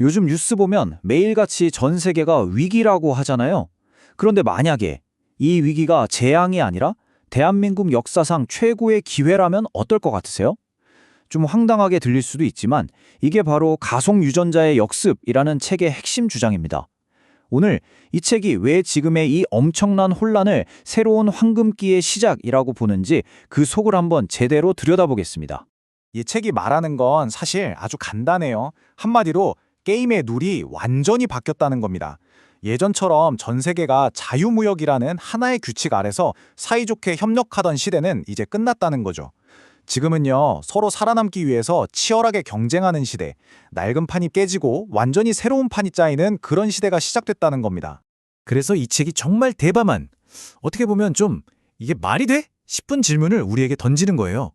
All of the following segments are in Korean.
요즘 뉴스 보면 매일같이 전 세계가 위기라고 하잖아요. 그런데 만약에 이 위기가 재앙이 아니라 대한민국 역사상 최고의 기회라면 어떨 것 같으세요? 좀 황당하게 들릴 수도 있지만 이게 바로 가속 유전자의 역습이라는 책의 핵심 주장입니다. 오늘 이 책이 왜 지금의 이 엄청난 혼란을 새로운 황금기의 시작이라고 보는지 그 속을 한번 제대로 들여다보겠습니다. 이 책이 말하는 건 사실 아주 간단해요. 한마디로 게임의 룰이 완전히 바뀌었다는 겁니다. 예전처럼 전 세계가 자유무역이라는 하나의 규칙 아래서 사이좋게 협력하던 시대는 이제 끝났다는 거죠. 지금은요, 서로 살아남기 위해서 치열하게 경쟁하는 시대, 낡은 판이 깨지고 완전히 새로운 판이 짜이는 그런 시대가 시작됐다는 겁니다. 그래서 이 책이 정말 대담한, 어떻게 보면 좀 이게 말이 돼? 싶은 질문을 우리에게 던지는 거예요.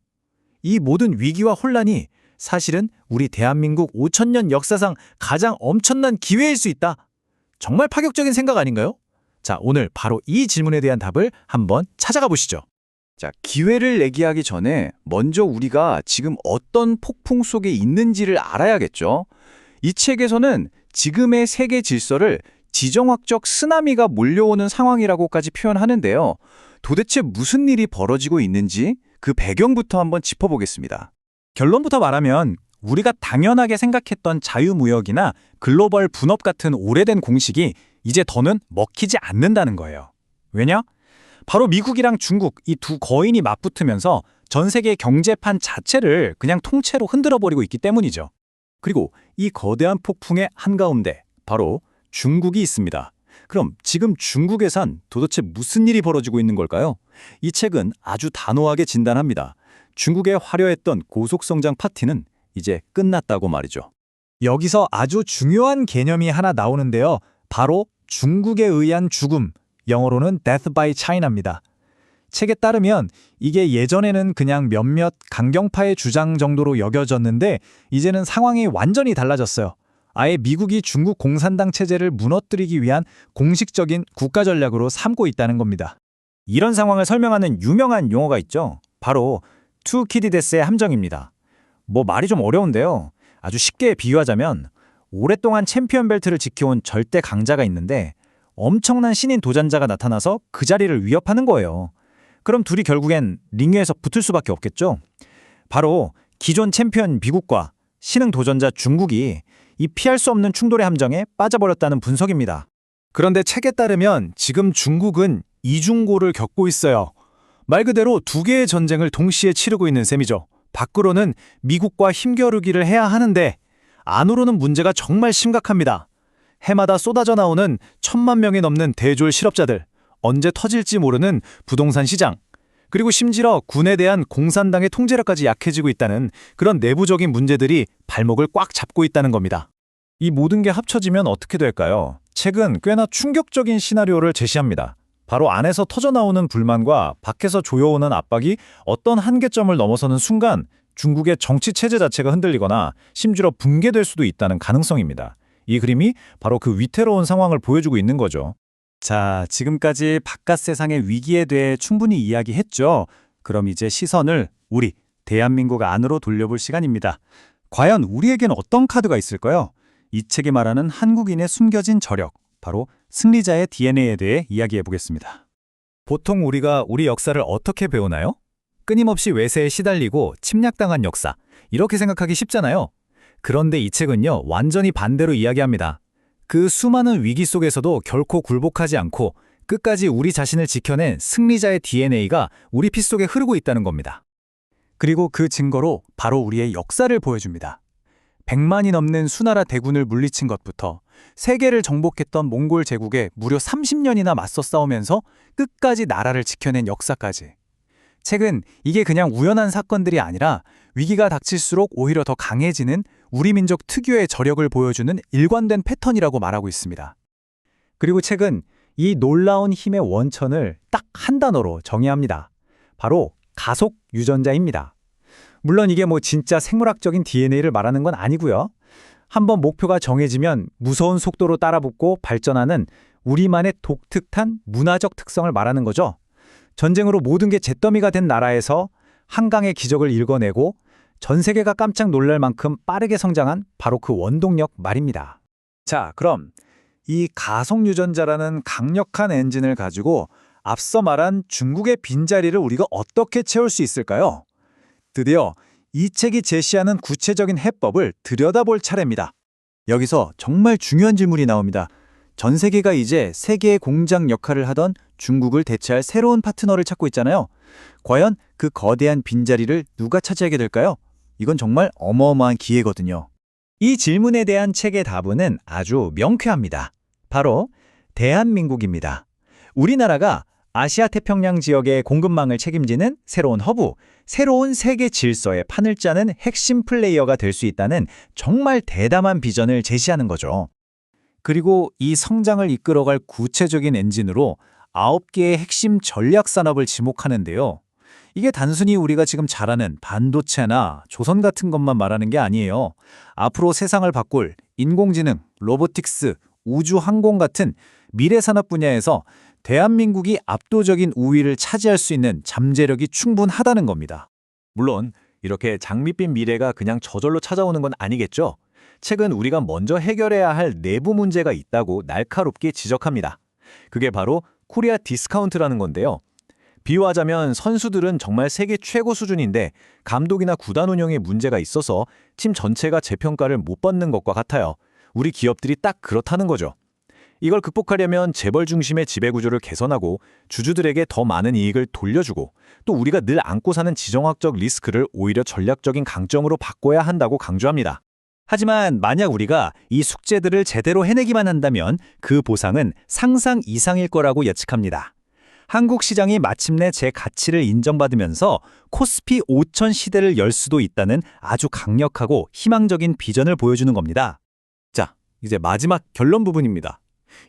이 모든 위기와 혼란이 사실은 우리 대한민국 5천년 역사상 가장 엄청난 기회일 수 있다. 정말 파격적인 생각 아닌가요? 자, 오늘 바로 이 질문에 대한 답을 한번 찾아가 보시죠. 자, 기회를 얘기하기 전에 먼저 우리가 지금 어떤 폭풍 속에 있는지를 알아야겠죠. 이 책에서는 지금의 세계 질서를 지정학적 쓰나미가 몰려오는 상황이라고까지 표현하는데요. 도대체 무슨 일이 벌어지고 있는지 그 배경부터 한번 짚어보겠습니다. 결론부터 말하면 우리가 당연하게 생각했던 자유무역이나 글로벌 분업 같은 오래된 공식이 이제 더는 먹히지 않는다는 거예요. 왜냐? 바로 미국이랑 중국 이 두 거인이 맞붙으면서 전 세계 경제판 자체를 그냥 통째로 흔들어버리고 있기 때문이죠. 그리고 이 거대한 폭풍의 한가운데 바로 중국이 있습니다. 그럼 지금 중국에선 도대체 무슨 일이 벌어지고 있는 걸까요? 이 책은 아주 단호하게 진단합니다. 중국의 화려했던 고속성장 파티는 이제 끝났다고 말이죠. 여기서 아주 중요한 개념이 하나 나오는데요. 바로 중국에 의한 죽음, 영어로는 Death by China입니다. 책에 따르면 이게 예전에는 그냥 몇몇 강경파의 주장 정도로 여겨졌는데 이제는 상황이 완전히 달라졌어요. 아예 미국이 중국 공산당 체제를 무너뜨리기 위한 공식적인 국가 전략으로 삼고 있다는 겁니다. 이런 상황을 설명하는 유명한 용어가 있죠. 바로 투키디데스의 함정입니다. 뭐 말이 좀 어려운데요. 아주 쉽게 비유하자면 오랫동안 챔피언 벨트를 지켜온 절대 강자가 있는데 엄청난 신인 도전자가 나타나서 그 자리를 위협하는 거예요. 그럼 둘이 결국엔 링 위에서 붙을 수밖에 없겠죠. 바로 기존 챔피언 미국과 신흥 도전자 중국이 이 피할 수 없는 충돌의 함정에 빠져버렸다는 분석입니다. 그런데 책에 따르면 지금 중국은 이중고를 겪고 있어요. 말 그대로 두 개의 전쟁을 동시에 치르고 있는 셈이죠. 밖으로는 미국과 힘겨루기를 해야 하는데 안으로는 문제가 정말 심각합니다. 해마다 쏟아져 나오는 1,000만 명이 넘는 대졸 실업자들, 언제 터질지 모르는 부동산 시장, 그리고 심지어 군에 대한 공산당의 통제력까지 약해지고 있다는 그런 내부적인 문제들이 발목을 꽉 잡고 있다는 겁니다. 이 모든 게 합쳐지면 어떻게 될까요? 책은 꽤나 충격적인 시나리오를 제시합니다. 바로 안에서 터져나오는 불만과 밖에서 조여오는 압박이 어떤 한계점을 넘어서는 순간 중국의 정치 체제 자체가 흔들리거나 심지어 붕괴될 수도 있다는 가능성입니다. 이 그림이 바로 그 위태로운 상황을 보여주고 있는 거죠. 자, 지금까지 바깥 세상의 위기에 대해 충분히 이야기했죠. 그럼 이제 시선을 우리 대한민국 안으로 돌려볼 시간입니다. 과연 우리에겐 어떤 카드가 있을까요? 이 책이 말하는 한국인의 숨겨진 저력, 바로 승리자의 DNA에 대해 이야기해 보겠습니다. 보통 우리가 우리 역사를 어떻게 배우나요? 끊임없이 외세에 시달리고 침략당한 역사, 이렇게 생각하기 쉽잖아요. 그런데 이 책은요, 완전히 반대로 이야기합니다. 그 수많은 위기 속에서도 결코 굴복하지 않고 끝까지 우리 자신을 지켜낸 승리자의 DNA가 우리 피 속에 흐르고 있다는 겁니다. 그리고 그 증거로 바로 우리의 역사를 보여줍니다. 100만이 넘는 수나라 대군을 물리친 것부터 세계를 정복했던 몽골 제국에 무려 30년이나 맞서 싸우면서 끝까지 나라를 지켜낸 역사까지. 책은 이게 그냥 우연한 사건들이 아니라 위기가 닥칠수록 오히려 더 강해지는 우리 민족 특유의 저력을 보여주는 일관된 패턴이라고 말하고 있습니다. 그리고 책은 이 놀라운 힘의 원천을 딱 한 단어로 정의합니다. 바로 가속 유전자입니다. 물론 이게 뭐 진짜 생물학적인 DNA를 말하는 건 아니고요. 한번 목표가 정해지면 무서운 속도로 따라붙고 발전하는 우리만의 독특한 문화적 특성을 말하는 거죠. 전쟁으로 모든 게 잿더미가 된 나라에서 한강의 기적을 일궈내고 전 세계가 깜짝 놀랄 만큼 빠르게 성장한 바로 그 원동력 말입니다. 자, 그럼 이 가속유전자라는 강력한 엔진을 가지고 앞서 말한 중국의 빈자리를 우리가 어떻게 채울 수 있을까요? 드디어 이 책이 제시하는 구체적인 해법을 들여다볼 차례입니다. 여기서 정말 중요한 질문이 나옵니다. 전 세계가 이제 세계의 공장 역할을 하던 중국을 대체할 새로운 파트너를 찾고 있잖아요. 과연 그 거대한 빈자리를 누가 차지하게 될까요? 이건 정말 어마어마한 기회거든요. 이 질문에 대한 책의 답은 아주 명쾌합니다. 바로 대한민국입니다. 우리나라가 아시아 태평양 지역의 공급망을 책임지는 새로운 허브, 새로운 세계 질서의 판을 짜는 핵심 플레이어가 될 수 있다는 정말 대담한 비전을 제시하는 거죠. 그리고 이 성장을 이끌어갈 구체적인 엔진으로 9개의 핵심 전략 산업을 지목하는데요. 이게 단순히 우리가 지금 잘 아는 반도체나 조선 같은 것만 말하는 게 아니에요. 앞으로 세상을 바꿀 인공지능, 로보틱스, 우주 항공 같은 미래 산업 분야에서 대한민국이 압도적인 우위를 차지할 수 있는 잠재력이 충분하다는 겁니다. 물론 이렇게 장밋빛 미래가 그냥 저절로 찾아오는 건 아니겠죠. 책은 우리가 먼저 해결해야 할 내부 문제가 있다고 날카롭게 지적합니다. 그게 바로 코리아 디스카운트라는 건데요. 비유하자면 선수들은 정말 세계 최고 수준인데 감독이나 구단 운영에 문제가 있어서 팀 전체가 재평가를 못 받는 것과 같아요. 우리 기업들이 딱 그렇다는 거죠. 이걸 극복하려면 재벌 중심의 지배구조를 개선하고 주주들에게 더 많은 이익을 돌려주고 또 우리가 늘 안고 사는 지정학적 리스크를 오히려 전략적인 강점으로 바꿔야 한다고 강조합니다. 하지만 만약 우리가 이 숙제들을 제대로 해내기만 한다면 그 보상은 상상 이상일 거라고 예측합니다. 한국 시장이 마침내 제 가치를 인정받으면서 코스피 5천 시대를 열 수도 있다는 아주 강력하고 희망적인 비전을 보여주는 겁니다. 자, 이제 마지막 결론 부분입니다.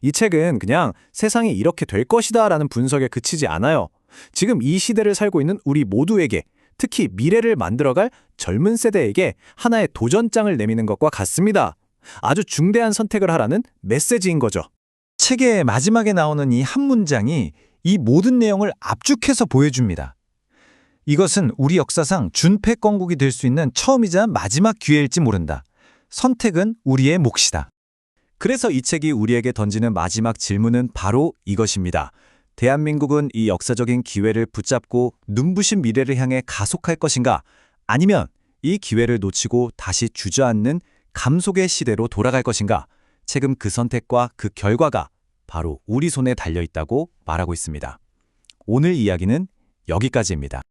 이 책은 그냥 세상이 이렇게 될 것이다 라는 분석에 그치지 않아요. 지금 이 시대를 살고 있는 우리 모두에게, 특히 미래를 만들어갈 젊은 세대에게 하나의 도전장을 내미는 것과 같습니다. 아주 중대한 선택을 하라는 메시지인 거죠. 책의 마지막에 나오는 이 한 문장이 이 모든 내용을 압축해서 보여줍니다. 이것은 우리 역사상 준패권국이 될 수 있는 처음이자 마지막 기회일지 모른다. 선택은 우리의 몫이다. 그래서 이 책이 우리에게 던지는 마지막 질문은 바로 이것입니다. 대한민국은 이 역사적인 기회를 붙잡고 눈부신 미래를 향해 가속할 것인가? 아니면 이 기회를 놓치고 다시 주저앉는 감속의 시대로 돌아갈 것인가? 책은 그 선택과 그 결과가 바로 우리 손에 달려 있다고 말하고 있습니다. 오늘 이야기는 여기까지입니다.